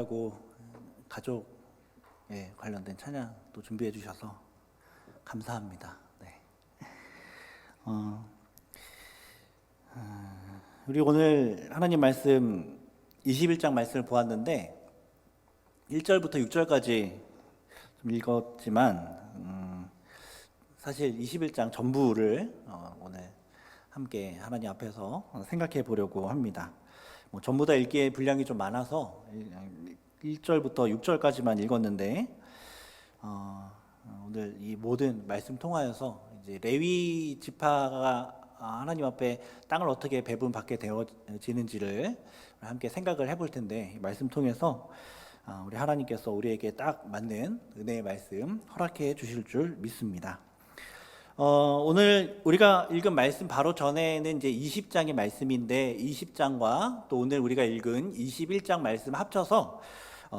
가족들하고 가족에 관련된 찬양 또 준비해 주셔서 감사합니다. 네. 우리 오늘 하나님 말씀 21장 말씀을 보았는데 1절부터 6절까지 좀 읽었지만 사실 21장 전부를 오늘 함께 하나님 앞에서 생각해 보려고 합니다. 전부 다 읽기에 분량이 좀 많아서 1절부터 6절까지만 읽었는데 오늘 이 모든 말씀 통하여서 이제 레위 지파가 하나님 앞에 땅을 어떻게 배분받게 되어지는지를 함께 생각을 해볼 텐데 이 말씀 통해서 우리 하나님께서 우리에게 딱 맞는 은혜의 말씀 허락해 주실 줄 믿습니다. 오늘 우리가 읽은 말씀 바로 전에는 이제 20장의 말씀인데 20장과 또 오늘 우리가 읽은 21장 말씀 합쳐서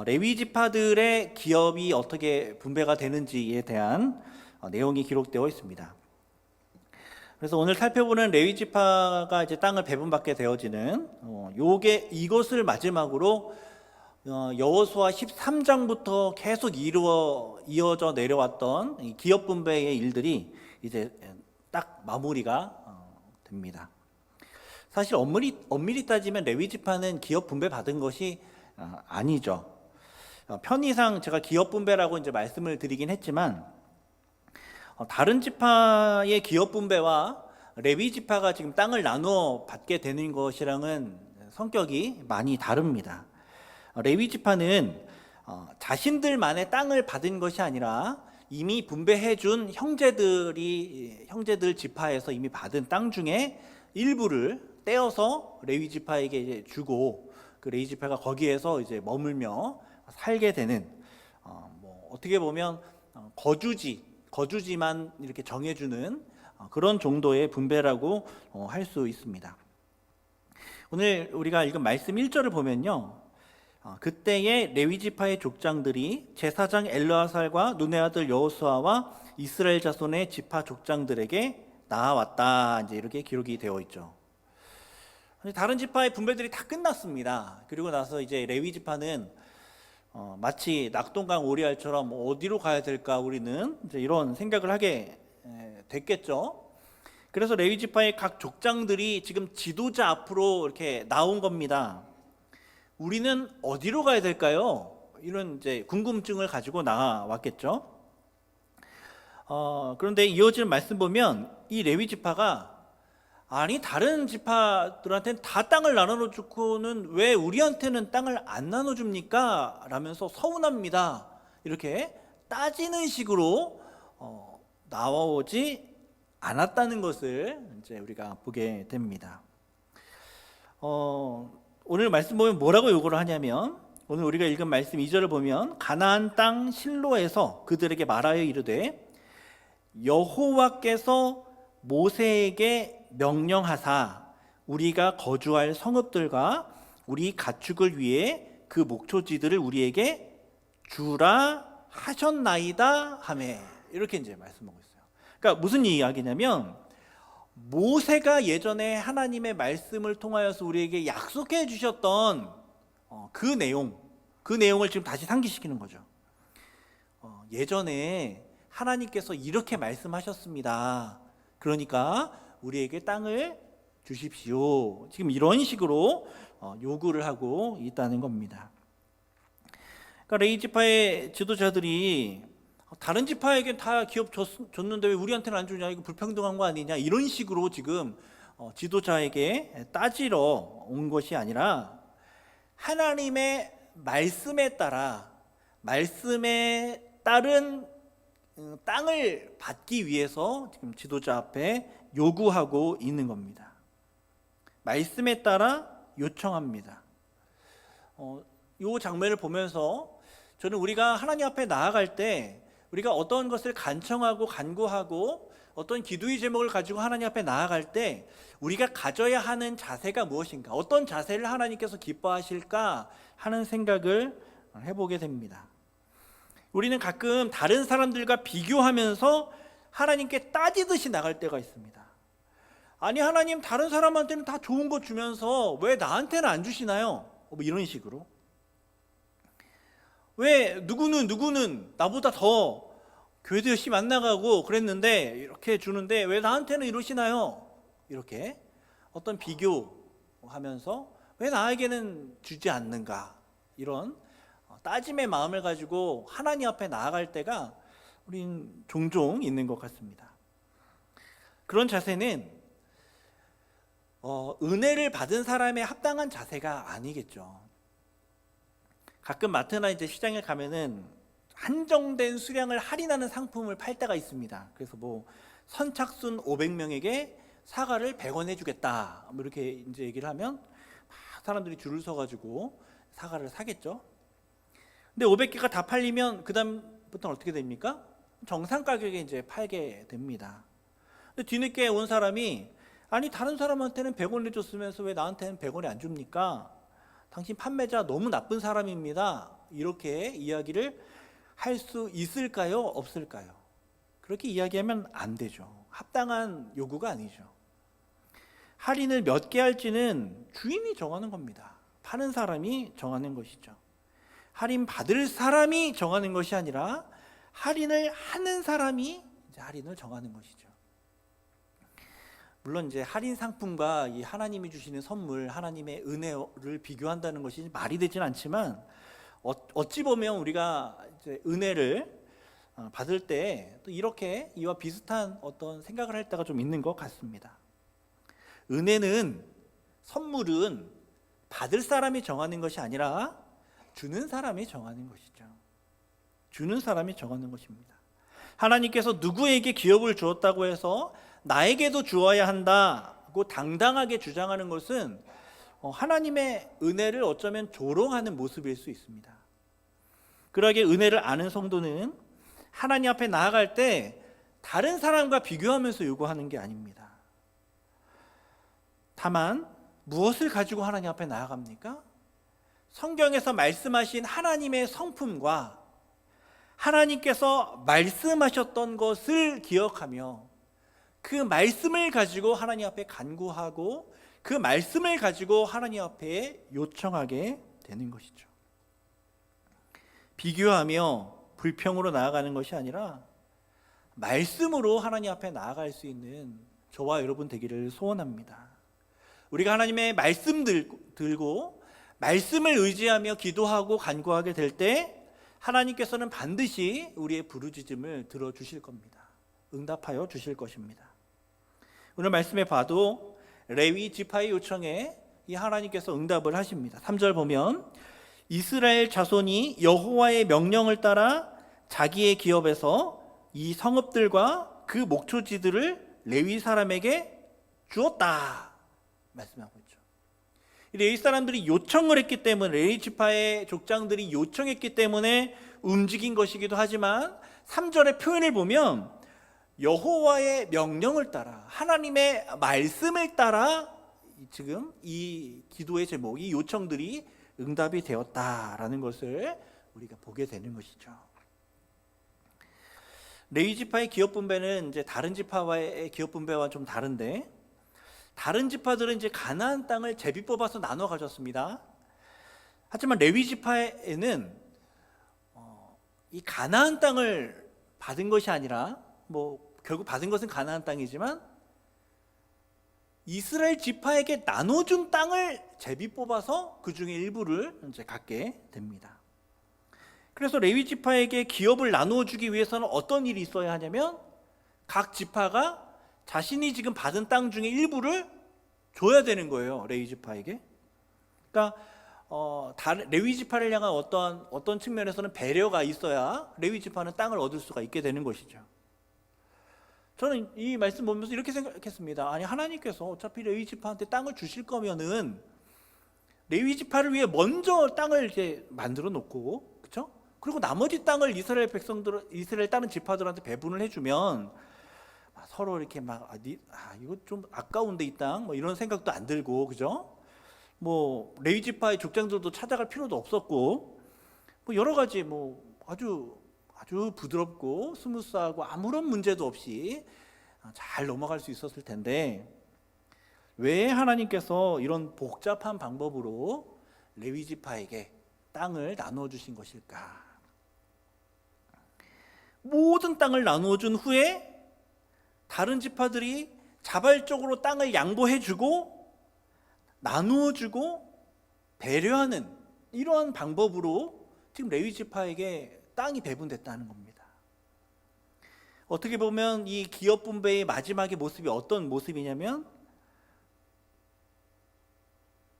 레위 지파들의 기업이 어떻게 분배가 되는지에 대한 내용이 기록되어 있습니다. 그래서 오늘 살펴보는 레위 지파가 이제 땅을 배분받게 되어지는 이것을 마지막으로 여호수아 13장부터 계속 이어져 내려왔던 이 기업 분배의 일들이 이제 딱 마무리가 됩니다. 사실 엄밀히 따지면 레위 지파는 기업 분배 받은 것이 아니죠. 편의상 제가 기업 분배라고 이제 말씀을 드리긴 했지만 다른 지파의 기업 분배와 레위 지파가 지금 땅을 나누어 받게 되는 것이랑은 성격이 많이 다릅니다. 레위 지파는 자신들만의 땅을 받은 것이 아니라 이미 분배해 준 형제들 지파에서 이미 받은 땅 중에 일부를 떼어서 레위 지파에게 이제 주고 그 레위 지파가 거기에서 이제 머물며 살게 되는 어떻게 보면 거주지만 이렇게 정해주는 그런 정도의 분배라고 할 수 있습니다. 오늘 우리가 읽은 말씀 1절을 보면요, 그때의 레위 지파의 족장들이 제사장 엘르아살과 눈의 아들 여호수아와 이스라엘 자손의 지파 족장들에게 나아왔다, 이제 이렇게 기록이 되어 있죠. 다른 지파의 분배들이 다 끝났습니다. 그리고 나서 이제 레위 지파는 마치 낙동강 오리알처럼 어디로 가야 될까 우리는 이제 이런 생각을 하게 됐겠죠. 그래서 레위 지파의 각 족장들이 지금 지도자 앞으로 이렇게 나온 겁니다. 우리는 어디로 가야 될까요? 이런 이제 궁금증을 가지고 나왔겠죠. 그런데 이어지는 말씀 보면 이 레위 지파가 아니 다른 지파들한테는 다 땅을 나눠주고는 왜 우리한테는 땅을 안 나눠줍니까? 라면서 서운합니다. 이렇게 따지는 식으로 나오지 않았다는 것을 이제 우리가 보게 됩니다. 오늘 말씀 보면 뭐라고 요구를 하냐면 오늘 우리가 읽은 말씀 2절을 보면 가나안 땅 실로에서 그들에게 말하여 이르되 여호와께서 모세에게 명령하사 우리가 거주할 성읍들과 우리 가축을 위해 그 목초지들을 우리에게 주라 하셨나이다 하매, 이렇게 이제 말씀하고 있어요. 그러니까 무슨 이야기냐면 모세가 예전에 하나님의 말씀을 통하여서 우리에게 약속해 주셨던 그 내용을 지금 다시 상기시키는 거죠. 예전에 하나님께서 이렇게 말씀하셨습니다. 그러니까 우리에게 땅을 주십시오. 지금 이런 식으로 요구를 하고 있다는 겁니다. 그러니까 레위 지파의 지도자들이 다른 지파에게 다 기업 줬는데 왜 우리한테는 안 주냐, 이거 불평등한 거 아니냐, 이런 식으로 지금 지도자에게 따지러 온 것이 아니라 하나님의 말씀에 따른 땅을 받기 위해서 지금 지도자 앞에 요구하고 있는 겁니다. 말씀에 따라 요청합니다. 이 장면을 보면서 저는 우리가 하나님 앞에 나아갈 때 우리가 어떤 것을 간청하고 간구하고 어떤 기도의 제목을 가지고 하나님 앞에 나아갈 때 우리가 가져야 하는 자세가 무엇인가, 어떤 자세를 하나님께서 기뻐하실까 하는 생각을 해보게 됩니다. 우리는 가끔 다른 사람들과 비교하면서 하나님께 따지듯이 나갈 때가 있습니다. 아니 하나님 다른 사람한테는 다 좋은 거 주면서 왜 나한테는 안 주시나요? 뭐 이런 식으로. 왜 누구는 나보다 더 교회도 열심히 안 나가고 그랬는데 이렇게 주는데 왜 나한테는 이러시나요? 이렇게 어떤 비교하면서 왜 나에게는 주지 않는가, 이런 따짐의 마음을 가지고 하나님 앞에 나아갈 때가 우린 종종 있는 것 같습니다. 그런 자세는 은혜를 받은 사람의 합당한 자세가 아니겠죠. 가끔 마트나 이제 시장에 가면은 한정된 수량을 할인하는 상품을 팔 때가 있습니다. 그래서 뭐 선착순 500명에게 사과를 100원 해주겠다, 뭐 이렇게 이제 얘기를 하면 막 사람들이 줄을 서가지고 사과를 사겠죠. 근데 500개가 다 팔리면 그 다음부터는 어떻게 됩니까? 정상 가격에 이제 팔게 됩니다. 근데 뒤늦게 온 사람이 아니 다른 사람한테는 100원을 줬으면서 왜 나한테는 100원이 안 줍니까? 당신 판매자 너무 나쁜 사람입니다. 이렇게 이야기를 할 수 있을까요? 없을까요? 그렇게 이야기하면 안 되죠. 합당한 요구가 아니죠. 할인을 몇 개 할지는 주인이 정하는 겁니다. 파는 사람이 정하는 것이죠. 할인 받을 사람이 정하는 것이 아니라 할인을 하는 사람이 이제 할인을 정하는 것이죠. 물론 이제 할인 상품과 이 하나님이 주시는 선물, 하나님의 은혜를 비교한다는 것이 말이 되진 않지만, 어찌 보면 우리가 이제 은혜를 받을 때 또 이렇게 이와 비슷한 어떤 생각을 할 때가 좀 있는 것 같습니다. 은혜는, 선물은 받을 사람이 정하는 것이 아니라 주는 사람이 정하는 것이죠. 주는 사람이 정하는 것입니다. 하나님께서 누구에게 기업을 주었다고 해서 나에게도 주어야 한다고 당당하게 주장하는 것은 하나님의 은혜를 어쩌면 조롱하는 모습일 수 있습니다. 그러하게 은혜를 아는 성도는 하나님 앞에 나아갈 때 다른 사람과 비교하면서 요구하는 게 아닙니다. 다만 무엇을 가지고 하나님 앞에 나아갑니까? 성경에서 말씀하신 하나님의 성품과 하나님께서 말씀하셨던 것을 기억하며 그 말씀을 가지고 하나님 앞에 간구하고 그 말씀을 가지고 하나님 앞에 요청하게 되는 것이죠. 비교하며 불평으로 나아가는 것이 아니라 말씀으로 하나님 앞에 나아갈 수 있는 저와 여러분 되기를 소원합니다. 우리가 하나님의 말씀 들고 말씀을 의지하며 기도하고 간구하게 될 때 하나님께서는 반드시 우리의 부르짖음을 들어주실 겁니다. 응답하여 주실 것입니다. 오늘 말씀에 봐도 레위 지파의 요청에 이 하나님께서 응답을 하십니다. 3절 보면 이스라엘 자손이 여호와의 명령을 따라 자기의 기업에서 이 성읍들과 그 목초지들을 레위 사람에게 주었다 말씀하고 있죠. 레위 사람들이 요청을 했기 때문에, 레위 지파의 족장들이 요청했기 때문에 움직인 것이기도 하지만 3절의 표현을 보면 여호와의 명령을 따라, 하나님의 말씀을 따라 지금 이 기도의 제목, 이 요청들이 응답이 되었다라는 것을 우리가 보게 되는 것이죠. 레위 지파의 기업 분배는 이제 다른 지파와의 기업 분배와 좀 다른데, 다른 지파들은 이제 가나안 땅을 제비 뽑아서 나눠 가졌습니다. 하지만 레위 지파에는 이 가나안 땅을 받은 것이 아니라, 뭐 결국 받은 것은 가나안 땅이지만 이스라엘 지파에게 나눠준 땅을 제비 뽑아서 그 중에 일부를 이제 갖게 됩니다. 그래서 레위 지파에게 기업을 나누어 주기 위해서는 어떤 일이 있어야 하냐면 각 지파가 자신이 지금 받은 땅 중에 일부를 줘야 되는 거예요. 레위 지파에게. 그러니까 레위 지파를 향한 어떤 측면에서는 배려가 있어야 레위 지파는 땅을 얻을 수가 있게 되는 것이죠. 저는 이 말씀 보면서 이렇게 생각했습니다. 아니, 하나님께서 어차피 레위 지파한테 땅을 주실 거면은 레위 지파를 위해 먼저 땅을 이제 만들어 놓고, 그렇죠? 그리고 나머지 땅을 이스라엘 다른 지파들한테 배분을 해주면 서로 이렇게 이거 좀 아까운데 이 땅, 뭐 이런 생각도 안 들고, 그죠? 뭐 레위 지파의 족장들도 찾아갈 필요도 없었고, 뭐 여러 가지 뭐 아주 부드럽고 스무스하고 아무런 문제도 없이 잘 넘어갈 수 있었을 텐데, 왜 하나님께서 이런 복잡한 방법으로 레위 지파에게 땅을 나누어 주신 것일까? 모든 땅을 나누어 준 후에 다른 지파들이 자발적으로 땅을 양보해주고 나누어주고 배려하는 이러한 방법으로 지금 레위 지파에게 땅이 배분됐다는 겁니다. 어떻게 보면 이 기업 분배의 마지막의 모습이 어떤 모습이냐면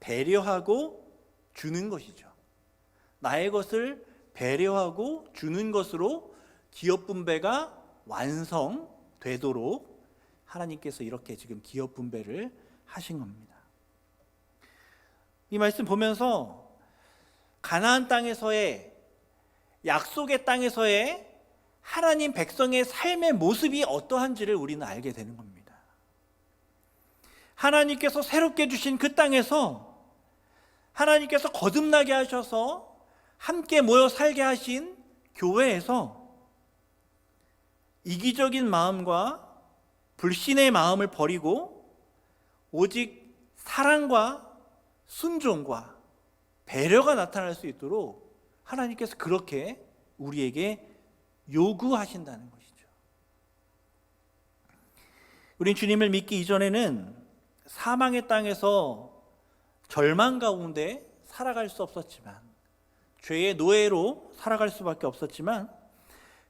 배려하고 주는 것이죠. 나의 것을 배려하고 주는 것으로 기업 분배가 완성되도록 하나님께서 이렇게 지금 기업 분배를 하신 겁니다. 이 말씀 보면서 가나안 땅에서의, 약속의 땅에서의 하나님 백성의 삶의 모습이 어떠한지를 우리는 알게 되는 겁니다. 하나님께서 새롭게 주신 그 땅에서 하나님께서 거듭나게 하셔서 함께 모여 살게 하신 교회에서 이기적인 마음과 불신의 마음을 버리고 오직 사랑과 순종과 배려가 나타날 수 있도록 하나님께서 그렇게 우리에게 요구하신다는 것이죠. 우린 주님을 믿기 이전에는 사망의 땅에서 절망 가운데 살아갈 수 없었지만, 죄의 노예로 살아갈 수밖에 없었지만,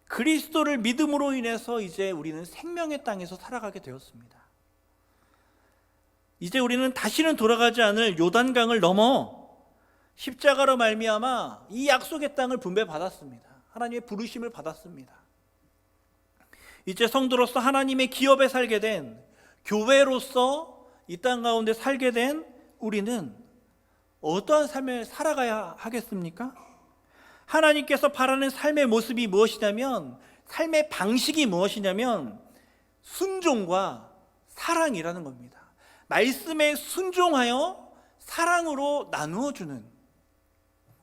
그리스도를 믿음으로 인해서 이제 우리는 생명의 땅에서 살아가게 되었습니다. 이제 우리는 다시는 돌아가지 않을 요단강을 넘어 십자가로 말미암아 이 약속의 땅을 분배받았습니다. 하나님의 부르심을 받았습니다. 이제 성도로서 하나님의 기업에 살게 된, 교회로서 이 땅 가운데 살게 된 우리는 어떠한 삶을 살아가야 하겠습니까? 하나님께서 바라는 삶의 모습이 무엇이냐면, 삶의 방식이 무엇이냐면 순종과 사랑이라는 겁니다. 말씀에 순종하여 사랑으로 나누어 주는,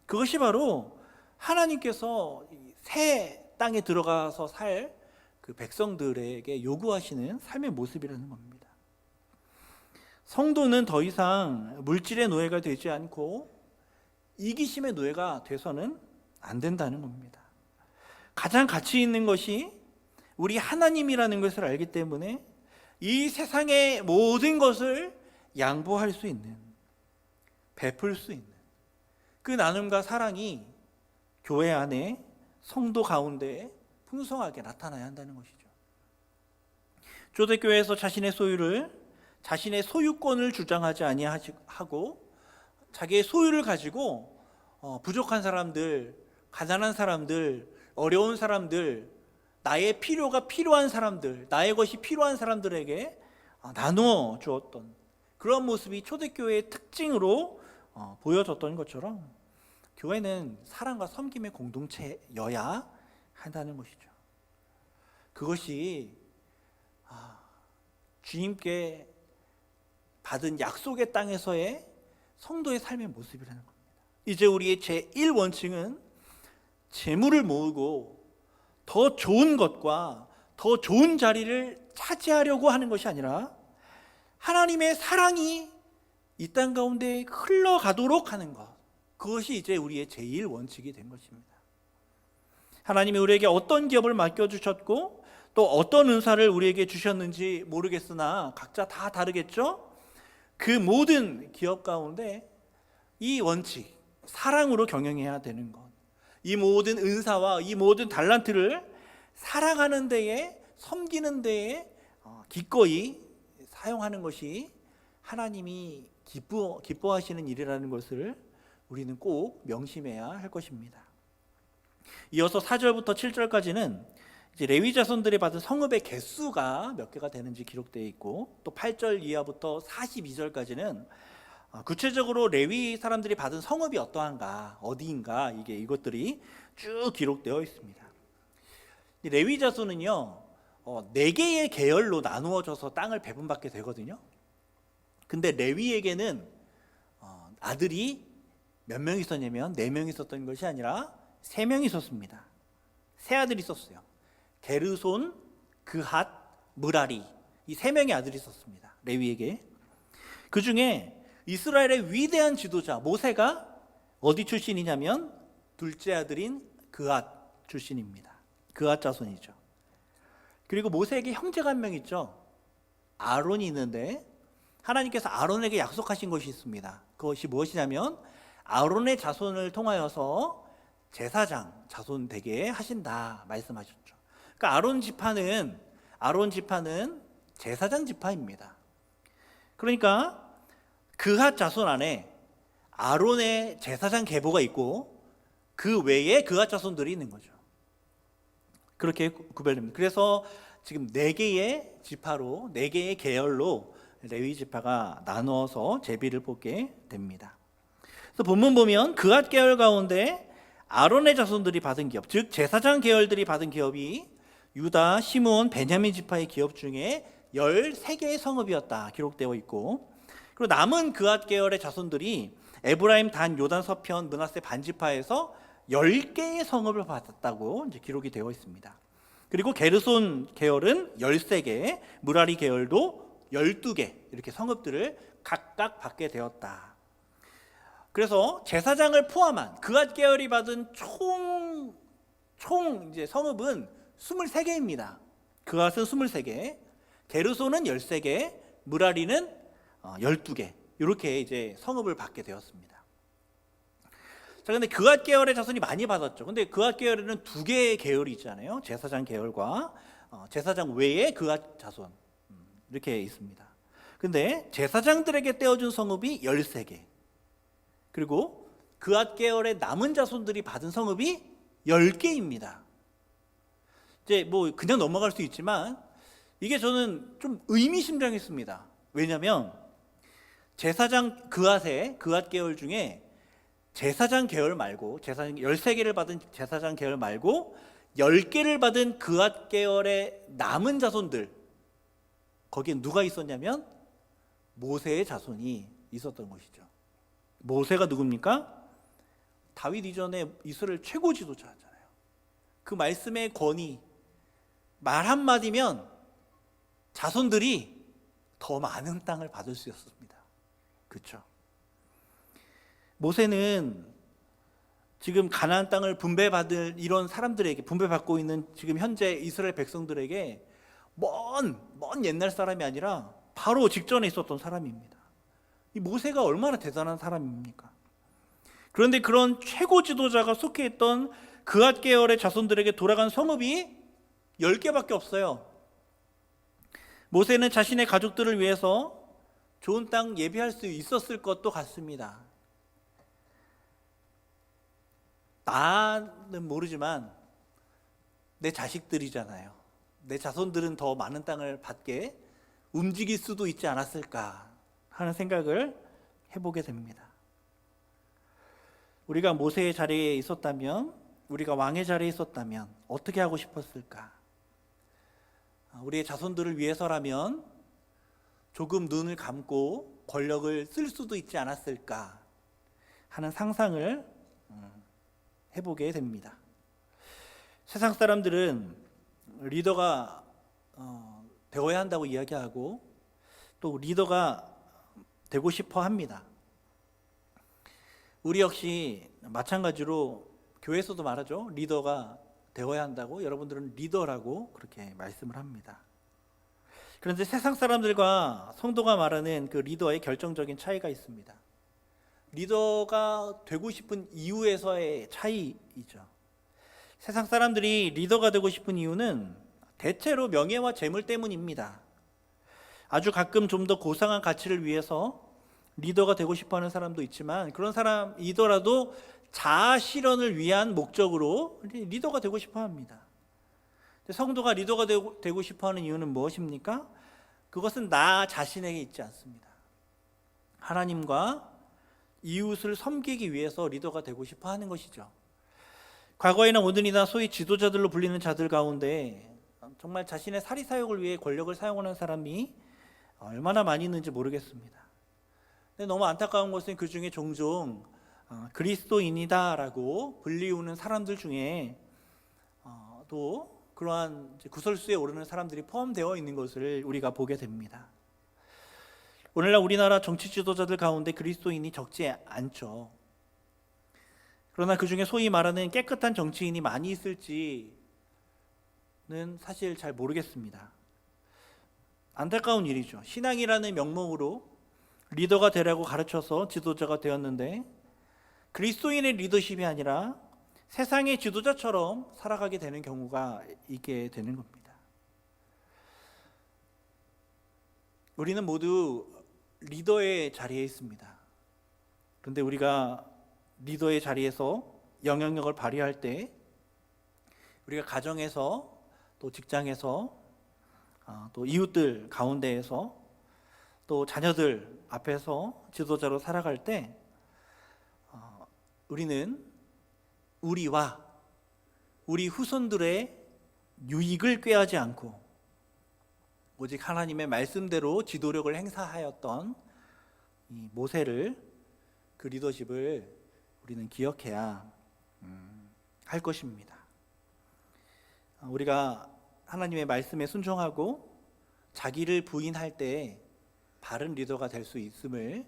그것이 바로 하나님께서 새 땅에 들어가서 살 그 백성들에게 요구하시는 삶의 모습이라는 겁니다. 성도는 더 이상 물질의 노예가 되지 않고 이기심의 노예가 돼서는 안 된다는 겁니다. 가장 가치 있는 것이 우리 하나님이라는 것을 알기 때문에 이 세상의 모든 것을 양보할 수 있는, 베풀 수 있는 그 나눔과 사랑이 교회 안에, 성도 가운데 풍성하게 나타나야 한다는 것이죠. 초대교회에서 자신의 소유를, 자신의 소유권을 주장하지 아니하고 자기의 소유를 가지고 부족한 사람들, 가난한 사람들, 어려운 사람들, 나의 필요가 필요한 사람들, 나의 것이 필요한 사람들에게 나누어 주었던 그런 모습이 초대교회의 특징으로 보여졌던 것처럼 교회는 사랑과 섬김의 공동체여야 한다는 것이죠. 그것이 주님께 받은 약속의 땅에서의 성도의 삶의 모습이라는 겁니다. 이제 우리의 제1원칙은 재물을 모으고 더 좋은 것과 더 좋은 자리를 차지하려고 하는 것이 아니라 하나님의 사랑이 이 땅 가운데 흘러가도록 하는 것, 그것이 이제 우리의 제1원칙이 된 것입니다. 하나님이 우리에게 어떤 기업을 맡겨주셨고 또 어떤 은사를 우리에게 주셨는지 모르겠으나 각자 다 다르겠죠? 그 모든 기업 가운데 이 원칙, 사랑으로 경영해야 되는 것, 이 모든 은사와 이 모든 달란트를 사랑하는 데에, 섬기는 데에 기꺼이 사용하는 것이 하나님이 기뻐하시는 일이라는 것을 우리는 꼭 명심해야 할 것입니다. 이어서 4절부터 7절까지는 이제 레위 자손들이 받은 성읍의 개수가 몇 개가 되는지 기록되어 있고, 또 8절 이하부터 42절까지는 구체적으로 레위 사람들이 받은 성읍이 어떠한가, 어디인가, 이것들이 쭉 기록되어 있습니다. 레위 자손은요 4개의 계열로 나누어져서 땅을 배분받게 되거든요. 근데 레위에게는 아들이 몇 명 있었냐면 4명 있었던 것이 아니라 3명 있었습니다. 세 아들이 있었어요. 게르손, 그핫, 므라리, 이 3명의 아들이 있었습니다. 레위에게. 그 중에 이스라엘의 위대한 지도자 모세가 어디 출신이냐면 둘째 아들인 그핫 출신입니다. 그앗 자손이죠. 그리고 모세에게 형제가 한 명 있죠. 아론이 있는데 하나님께서 아론에게 약속하신 것이 있습니다. 그것이 무엇이냐면 아론의 자손을 통하여서 제사장 자손 되게 하신다 말씀하셨죠. 그러니까 아론 지파는 제사장 지파입니다. 그러니까 그앗 자손 안에 아론의 제사장 계보가 있고 그 외에 그앗 자손들이 있는 거죠. 그렇게 구별됩니다. 그래서 지금 4개의 지파로 4개의 계열로 레위 지파가 나누어서 제비를 뽑게 됩니다. 그래서 본문 보면 그앗 계열 가운데 아론의 자손들이 받은 기업, 즉 제사장 계열들이 받은 기업이 유다, 시므온, 베냐민 지파의 기업 중에 13개의 성읍이었다 기록되어 있고, 그리고 남은 그앗 계열의 자손들이 에브라임, 단, 요단 서편, 므낫세 반지파에서 10개의 성읍을 받았다고 이제 기록이 되어 있습니다. 그리고 게르손 계열은 13개, 무라리 계열도 12개 이렇게 성읍들을 각각 받게 되었다. 그래서 제사장을 포함한 그앗 계열이 받은 총 이제 성읍은 23개입니다. 그앗은 23개, 게르손은 13개, 무라리는 12개 이렇게 이제 성읍을 받게 되었습니다. 자, 근데 그앗 계열의 자손이 많이 받았죠. 근데 그앗 계열에는 2개의 계열이 있잖아요. 제사장 계열과 제사장 외에 그앗 자손 이렇게 있습니다. 근데 제사장들에게 떼어준 성읍이 13개, 그리고 그앗 계열의 남은 자손들이 받은 성읍이 10개입니다. 이제 뭐 그냥 넘어갈 수 있지만 이게 저는 좀 의미심장했습니다. 왜냐하면 제사장 그앗 계열 중에 제사장 계열 말고 13개를 받은 제사장 계열 말고 10개를 받은 그앗 계열의 남은 자손들, 거기에 누가 있었냐면 모세의 자손이 있었던 것이죠. 모세가 누굽니까? 다윗 이전에 이스라엘 최고 지도자잖아요. 그 말씀의 권위, 말 한마디면 자손들이 더 많은 땅을 받을 수 있었습니다. 그렇죠? 모세는 지금 가나안 땅을 분배받을 이런 사람들에게, 분배받고 있는 지금 현재 이스라엘 백성들에게 먼 옛날 사람이 아니라 바로 직전에 있었던 사람입니다. 이 모세가 얼마나 대단한 사람입니까? 그런데 그런 최고 지도자가 속해 있던 그앗 계열의 자손들에게 돌아간 성읍이 10개밖에 없어요. 모세는 자신의 가족들을 위해서 좋은 땅 예비할 수 있었을 것도 같습니다. 나는 모르지만 내 자식들이잖아요. 내 자손들은 더 많은 땅을 받게 움직일 수도 있지 않았을까 하는 생각을 해보게 됩니다. 우리가 모세의 자리에 있었다면, 우리가 왕의 자리에 있었다면 어떻게 하고 싶었을까? 우리의 자손들을 위해서라면 조금 눈을 감고 권력을 쓸 수도 있지 않았을까 하는 상상을 해보게 됩니다. 세상 사람들은 리더가 되어야 한다고 이야기하고 또 리더가 되고 싶어 합니다. 우리 역시 마찬가지로 교회에서도 말하죠. 리더가 되어야 한다고, 여러분들은 리더라고 그렇게 말씀을 합니다. 그런데 세상 사람들과 성도가 말하는 그 리더의 결정적인 차이가 있습니다. 리더가 되고 싶은 이유에서의 차이이죠. 세상 사람들이 리더가 되고 싶은 이유는 대체로 명예와 재물 때문입니다. 아주 가끔 좀 더 고상한 가치를 위해서 리더가 되고 싶어하는 사람도 있지만, 그런 사람이더라도 자아 실현을 위한 목적으로 리더가 되고 싶어합니다. 성도가 리더가 되고 싶어하는 이유는 무엇입니까? 그것은 나 자신에게 있지 않습니다. 하나님과 이웃을 섬기기 위해서 리더가 되고 싶어하는 것이죠. 과거에나 오늘이나 소위 지도자들로 불리는 자들 가운데 정말 자신의 사리사욕을 위해 권력을 사용하는 사람이 얼마나 많이 있는지 모르겠습니다. 근데 너무 안타까운 것은 그 중에 종종 그리스도인이다라고 불리우는 사람들 중에 또 그러한 구설수에 오르는 사람들이 포함되어 있는 것을 우리가 보게 됩니다. 오늘날 우리나라 정치 지도자들 가운데 그리스도인이 적지 않죠. 그러나 그 중에 소위 말하는 깨끗한 정치인이 많이 있을지 사실 잘 모르겠습니다. 안타까운 일이죠. 신앙이라는 명목으로 리더가 되라고 가르쳐서 지도자가 되었는데 그리스도인의 리더십이 아니라 세상의 지도자처럼 살아가게 되는 경우가 있게 되는 겁니다. 우리는 모두 리더의 자리에 있습니다. 그런데 우리가 리더의 자리에서 영향력을 발휘할 때 우리가 가정에서 또 직장에서 또 이웃들 가운데에서 또 자녀들 앞에서 지도자로 살아갈 때 우리는 우리와 우리 후손들의 유익을 꾀하지 않고 오직 하나님의 말씀대로 지도력을 행사하였던 이 모세를, 그 리더십을 우리는 기억해야 할 것입니다. 우리가 하나님의 말씀에 순종하고 자기를 부인할 때 바른 리더가 될 수 있음을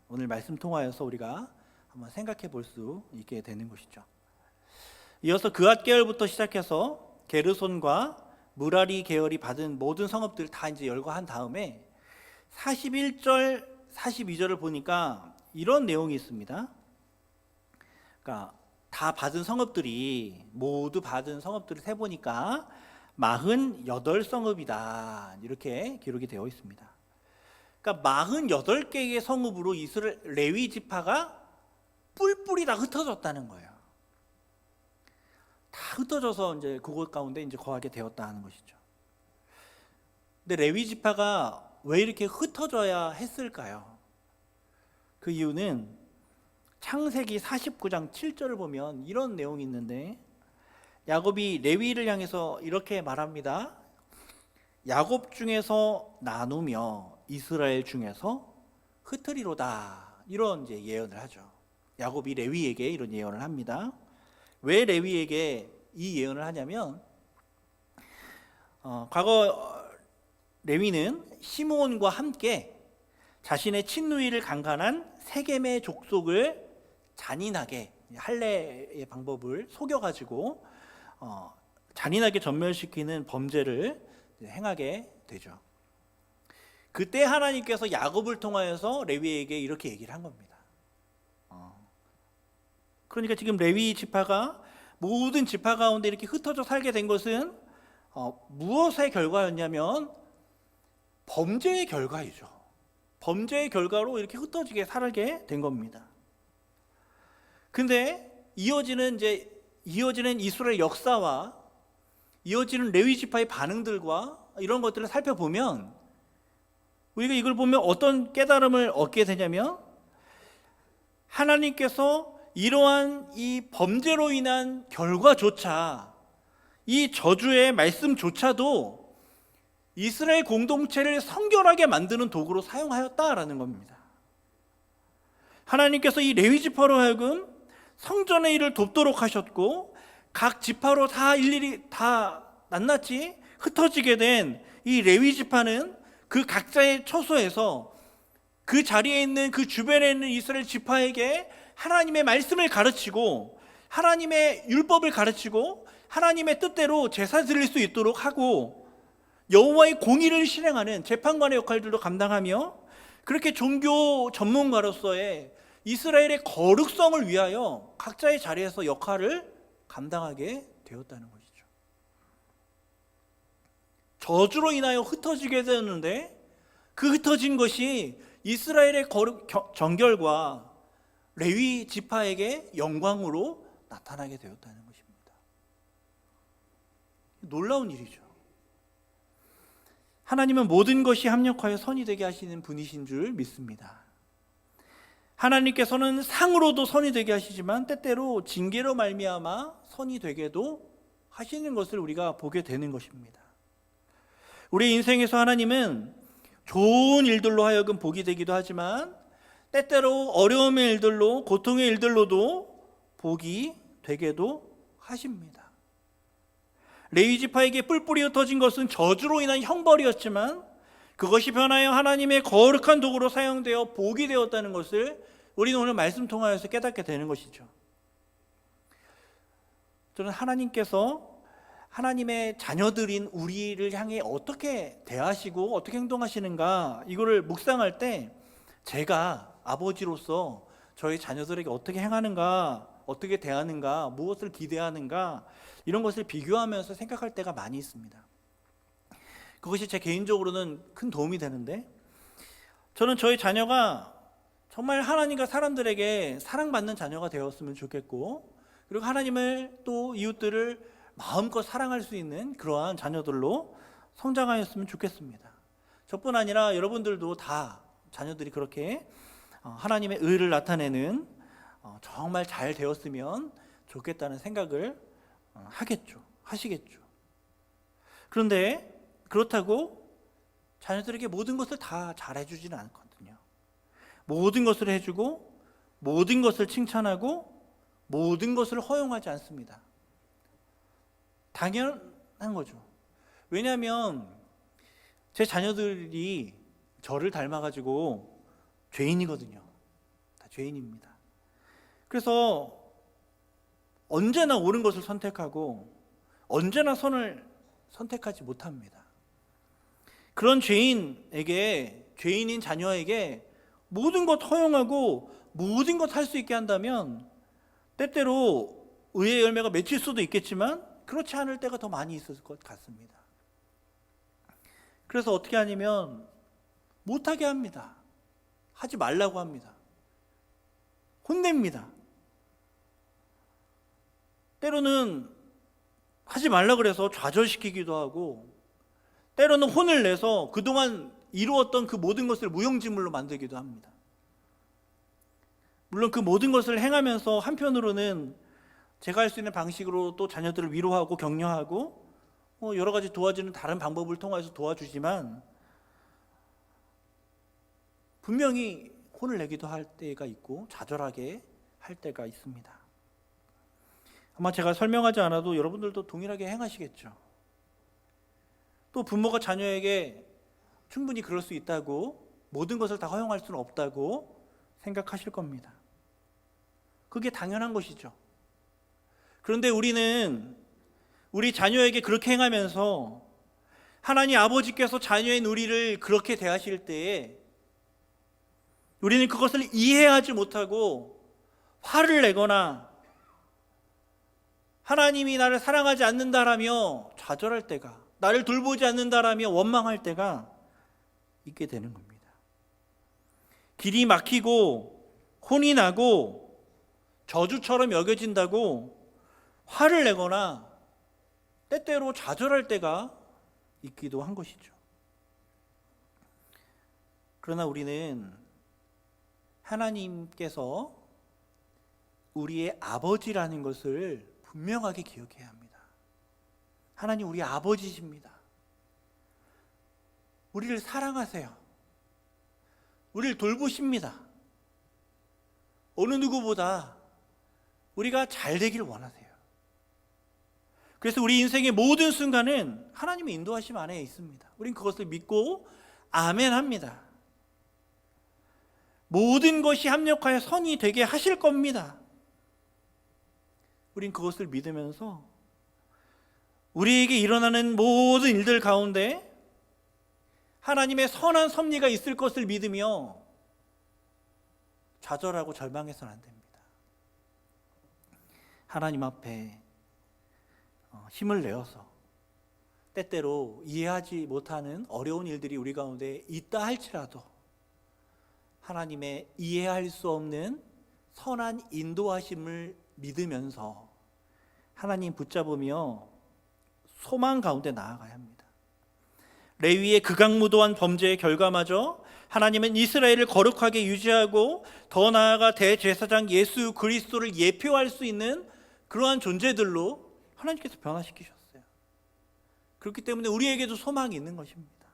오늘 말씀 통하여서 우리가 한번 생각해 볼 수 있게 되는 것이죠. 이어서 그앗 계열부터 시작해서 게르손과 무라리 계열이 받은 모든 성읍들 다 이제 열거한 다음에 41절, 42절을 보니까 이런 내용이 있습니다. 그러니까 다 받은 성읍들이 모두 받은 성읍들을 세 보니까 48성읍이다 이렇게 기록이 되어 있습니다. 그러니까 48개의 성읍으로 이스라엘 레위 지파가 뿔뿔이 다 흩어졌다는 거예요. 다 흩어져서 이제 그곳 가운데 이제 거하게 되었다 하는 것이죠. 근데 레위 지파가 왜 이렇게 흩어져야 했을까요? 그 이유는 창세기 49장 7절을 보면 이런 내용이 있는데 야곱이 레위를 향해서 이렇게 말합니다. 야곱 중에서 나누며 이스라엘 중에서 흩으리로다. 이런 이제 예언을 하죠. 야곱이 레위에게 이런 예언을 합니다. 왜 레위에게 이 예언을 하냐면 과거 레위는 시므온과 함께 자신의 친누이를 강간한 세겜의 족속을 잔인하게 할례의 방법을 속여가지고 잔인하게 전멸시키는 범죄를 행하게 되죠. 그때 하나님께서 야곱을 통하여서 레위에게 이렇게 얘기를 한 겁니다. 그러니까 지금 레위 지파가 모든 지파 가운데 이렇게 흩어져 살게 된 것은 무엇의 결과였냐면 범죄의 결과이죠. 범죄의 결과로 이렇게 흩어지게 살게 된 겁니다. 근데 이어지는 이스라엘 역사와 이어지는 레위 지파의 반응들과 이런 것들을 살펴보면 우리가 이걸 보면 어떤 깨달음을 얻게 되냐면 하나님께서 이러한 이 범죄로 인한 결과조차 이 저주의 말씀조차도 이스라엘 공동체를 성결하게 만드는 도구로 사용하였다라는 겁니다. 하나님께서 이 레위 지파로 하여금 성전의 일을 돕도록 하셨고 각 지파로 다 일일이 다 낱낱이 흩어지게 된 이 레위 지파는 그 각자의 처소에서 그 자리에 있는 그 주변에 있는 이스라엘 지파에게 하나님의 말씀을 가르치고 하나님의 율법을 가르치고 하나님의 뜻대로 제사 드릴 수 있도록 하고 여호와의 공의를 실행하는 재판관의 역할들도 감당하며 그렇게 종교 전문가로서의 이스라엘의 거룩성을 위하여 각자의 자리에서 역할을 감당하게 되었다는 것이죠. 저주로 인하여 흩어지게 되었는데 그 흩어진 것이 이스라엘의 거룩 정결과 레위 지파에게 영광으로 나타나게 되었다는 것입니다. 놀라운 일이죠. 하나님은 모든 것이 합력하여 선이 되게 하시는 분이신 줄 믿습니다. 하나님께서는 상으로도 선이 되게 하시지만 때때로 징계로 말미암아 선이 되게도 하시는 것을 우리가 보게 되는 것입니다. 우리 인생에서 하나님은 좋은 일들로 하여금 복이 되기도 하지만 때때로 어려움의 일들로 고통의 일들로도 복이 되게도 하십니다. 레위 지파에게 뿔뿔이 흩어진 것은 저주로 인한 형벌이었지만 그것이 변하여 하나님의 거룩한 도구로 사용되어 복이 되었다는 것을 우리는 오늘 말씀 통하여서 깨닫게 되는 것이죠. 저는 하나님께서 하나님의 자녀들인 우리를 향해 어떻게 대하시고 어떻게 행동하시는가, 이거를 묵상할 때 제가 아버지로서 저희 자녀들에게 어떻게 행하는가, 어떻게 대하는가, 무엇을 기대하는가, 이런 것을 비교하면서 생각할 때가 많이 있습니다. 그것이 제 개인적으로는 큰 도움이 되는데, 저는 저희 자녀가 정말 하나님과 사람들에게 사랑받는 자녀가 되었으면 좋겠고, 그리고 하나님을 또 이웃들을 마음껏 사랑할 수 있는 그러한 자녀들로 성장하였으면 좋겠습니다. 저뿐 아니라 여러분들도 다 자녀들이 그렇게 하나님의 의를 나타내는 정말 잘 되었으면 좋겠다는 생각을 하시겠죠. 그런데 그렇다고 자녀들에게 모든 것을 다 잘해주지는 않거든요. 모든 것을 해주고 모든 것을 칭찬하고 모든 것을 허용하지 않습니다. 당연한 거죠. 왜냐하면 제 자녀들이 저를 닮아가지고 죄인이거든요. 다 죄인입니다. 그래서 언제나 옳은 것을 선택하고 언제나 선을 선택하지 못합니다. 그런 죄인인 자녀에게 모든 것 허용하고 모든 것 할 수 있게 한다면 때때로 의의 열매가 맺힐 수도 있겠지만 그렇지 않을 때가 더 많이 있을 것 같습니다. 그래서 어떻게 하냐면 못하게 합니다. 하지 말라고 합니다. 혼냅니다. 때로는 하지 말라 그래서 좌절시키기도 하고, 때로는 혼을 내서 그동안 이루었던 그 모든 것을 무용지물로 만들기도 합니다. 물론 그 모든 것을 행하면서 한편으로는 제가 할 수 있는 방식으로 또 자녀들을 위로하고 격려하고 여러 가지 도와주는 다른 방법을 통해서 도와주지만, 분명히 혼을 내기도 할 때가 있고 좌절하게 할 때가 있습니다. 아마 제가 설명하지 않아도 여러분들도 동일하게 행하시겠죠. 또 부모가 자녀에게 충분히 그럴 수 있다고, 모든 것을 다 허용할 수는 없다고 생각하실 겁니다. 그게 당연한 것이죠. 그런데 우리는 우리 자녀에게 그렇게 행하면서 하나님 아버지께서 자녀인 우리를 그렇게 대하실 때에 우리는 그것을 이해하지 못하고 화를 내거나 하나님이 나를 사랑하지 않는다라며 좌절할 때가, 나를 돌보지 않는다라며 원망할 때가 있게 되는 겁니다. 길이 막히고 혼이 나고 저주처럼 여겨진다고 화를 내거나 때때로 좌절할 때가 있기도 한 것이죠. 그러나 우리는 하나님께서 우리의 아버지라는 것을 분명하게 기억해야 합니다. 하나님 우리 아버지십니다. 우리를 사랑하세요. 우리를 돌보십니다. 어느 누구보다 우리가 잘 되길 원하세요. 그래서 우리 인생의 모든 순간은 하나님의 인도하심 안에 있습니다. 우린 그것을 믿고 아멘합니다. 모든 것이 합력하여 선이 되게 하실 겁니다. 우린 그것을 믿으면서 우리에게 일어나는 모든 일들 가운데 하나님의 선한 섭리가 있을 것을 믿으며 좌절하고 절망해서는 안 됩니다. 하나님 앞에 힘을 내어서 때때로 이해하지 못하는 어려운 일들이 우리 가운데 있다 할지라도 하나님의 이해할 수 없는 선한 인도하심을 믿으면서 하나님 붙잡으며 소망 가운데 나아가야 합니다. 레위의 극악무도한 범죄의 결과마저 하나님은 이스라엘을 거룩하게 유지하고 더 나아가 대제사장 예수 그리스도를 예표할 수 있는 그러한 존재들로 하나님께서 변화시키셨어요. 그렇기 때문에 우리에게도 소망이 있는 것입니다.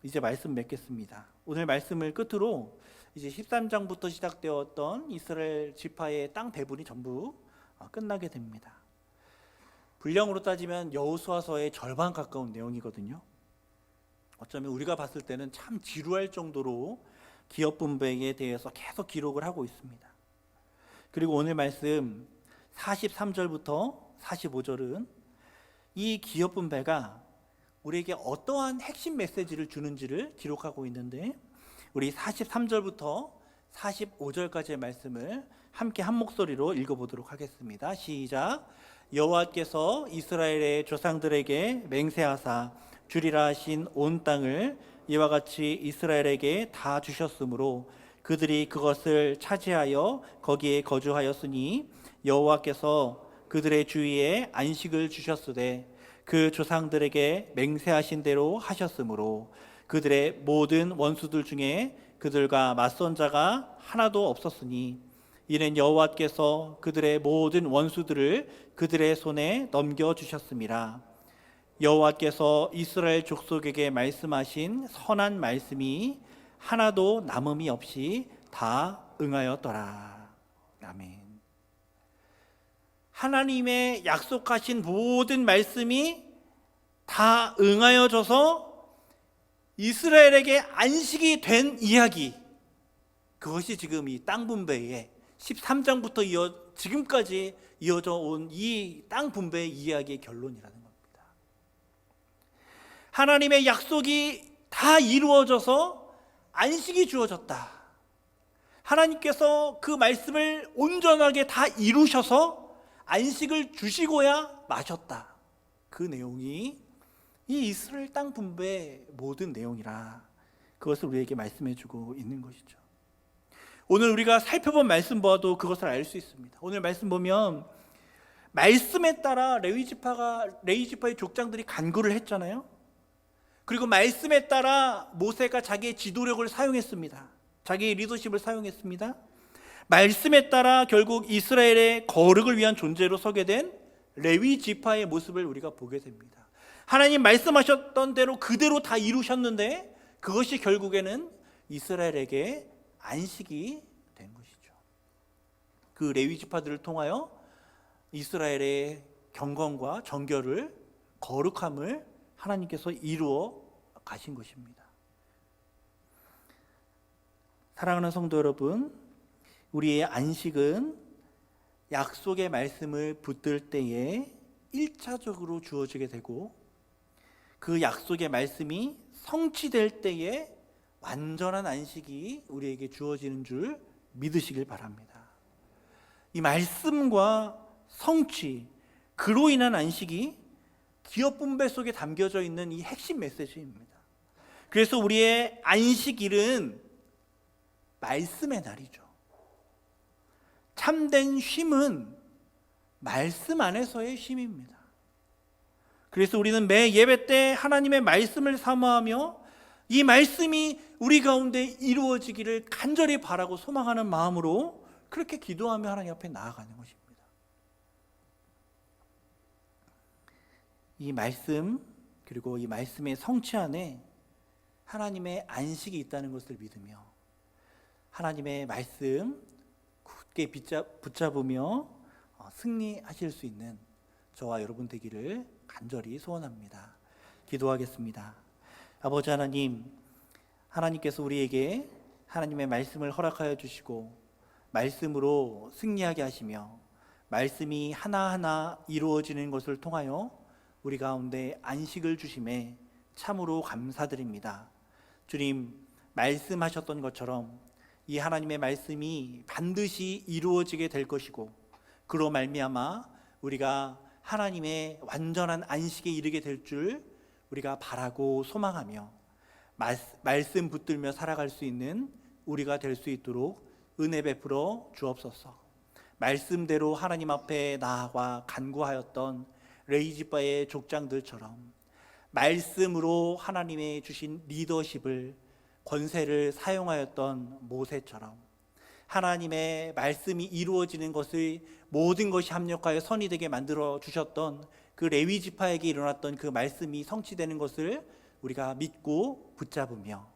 이제 말씀 맺겠습니다. 오늘 말씀을 끝으로 이제 13장부터 시작되었던 이스라엘 지파의 땅 배분이 전부 끝나게 됩니다. 분량으로 따지면 여호수아서의 절반 가까운 내용이거든요. 어쩌면 우리가 봤을 때는 참 지루할 정도로 기업 분배에 대해서 계속 기록을 하고 있습니다. 그리고 오늘 말씀 43절부터 45절은 이 기업 분배가 우리에게 어떠한 핵심 메시지를 주는지를 기록하고 있는데, 우리 43절부터 45절까지의 말씀을 함께 한 목소리로 읽어보도록 하겠습니다. 시작. 여호와께서 이스라엘의 조상들에게 맹세하사 주리라 하신 온 땅을 이와 같이 이스라엘에게 다 주셨으므로 그들이 그것을 차지하여 거기에 거주하였으니 여호와께서 그들의 주위에 안식을 주셨으되 그 조상들에게 맹세하신 대로 하셨으므로 그들의 모든 원수들 중에 그들과 맞선 자가 하나도 없었으니 이는 여호와께서 그들의 모든 원수들을 그들의 손에 넘겨주셨습니다. 여호와께서 이스라엘 족속에게 말씀하신 선한 말씀이 하나도 남음이 없이 다 응하였더라. 아멘. 하나님의 약속하신 모든 말씀이 다 응하여져서 이스라엘에게 안식이 된 이야기, 그것이 지금 이 땅 분배의 13장부터 지금까지 이어져 온 이 땅 분배의 이야기의 결론이라는 겁니다. 하나님의 약속이 다 이루어져서 안식이 주어졌다. 하나님께서 그 말씀을 온전하게 다 이루셔서 안식을 주시고야 마셨다. 그 내용이 이 이스라엘 땅 분배의 모든 내용이라 그것을 우리에게 말씀해 주고 있는 것이죠. 오늘 우리가 살펴본 말씀 보아도 그것을 알 수 있습니다. 오늘 말씀 보면 말씀에 따라 레위 지파의 족장들이 간구를 했잖아요. 그리고 말씀에 따라 모세가 자기의 지도력을 사용했습니다. 자기의 리더십을 사용했습니다. 말씀에 따라 결국 이스라엘의 거룩을 위한 존재로 서게 된 레위 지파의 모습을 우리가 보게 됩니다. 하나님 말씀하셨던 대로 그대로 다 이루셨는데 그것이 결국에는 이스라엘에게 안식이 된 것이죠. 그 레위 지파들을 통하여 이스라엘의 경건과 정결을, 거룩함을 하나님께서 이루어 가신 것입니다. 사랑하는 성도 여러분, 우리의 안식은 약속의 말씀을 붙들 때에 1차적으로 주어지게 되고 그 약속의 말씀이 성취될 때에 완전한 안식이 우리에게 주어지는 줄 믿으시길 바랍니다. 이 말씀과 성취, 그로 인한 안식이 기업 분배 속에 담겨져 있는 이 핵심 메시지입니다. 그래서 우리의 안식일은 말씀의 날이죠. 참된 쉼은 말씀 안에서의 쉼입니다. 그래서 우리는 매 예배 때 하나님의 말씀을 사모하며 이 말씀이 우리 가운데 이루어지기를 간절히 바라고 소망하는 마음으로 그렇게 기도하며 하나님 앞에 나아가는 것입니다. 이 말씀, 그리고 이 말씀의 성취 안에 하나님의 안식이 있다는 것을 믿으며 하나님의 말씀 굳게 붙잡으며 승리하실 수 있는 저와 여러분 되기를 간절히 소원합니다. 기도하겠습니다. 아버지 하나님, 하나님께서 우리에게 하나님의 말씀을 허락하여 주시고 말씀으로 승리하게 하시며 말씀이 하나하나 이루어지는 것을 통하여 우리 가운데 안식을 주심에 참으로 감사드립니다. 주님, 말씀하셨던 것처럼 이 하나님의 말씀이 반드시 이루어지게 될 것이고 그로 말미암아 우리가 하나님의 완전한 안식에 이르게 될 줄 우리가 바라고 소망하며 말씀 붙들며 살아갈 수 있는 우리가 될 수 있도록 은혜 베풀어 주옵소서. 말씀대로 하나님 앞에 나아가 간구하였던 레위 지파의 족장들처럼 말씀으로 하나님의 주신 리더십을, 권세를 사용하였던 모세처럼 하나님의 말씀이 이루어지는 것을 모든 것이 합력하여 선이 되게 만들어 주셨던 그 레위 지파에게 일어났던 그 말씀이 성취되는 것을 우리가 믿고 붙잡으며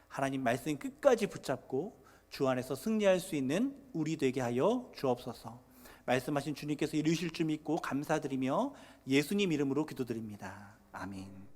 하나님 말씀 끝까지 붙잡고 주 안에서 승리할 수 있는 우리 되게 하여 주옵소서. 말씀하신 주님께서 이루실 줄 믿고 감사드리며 예수님 이름으로 기도드립니다. 아멘.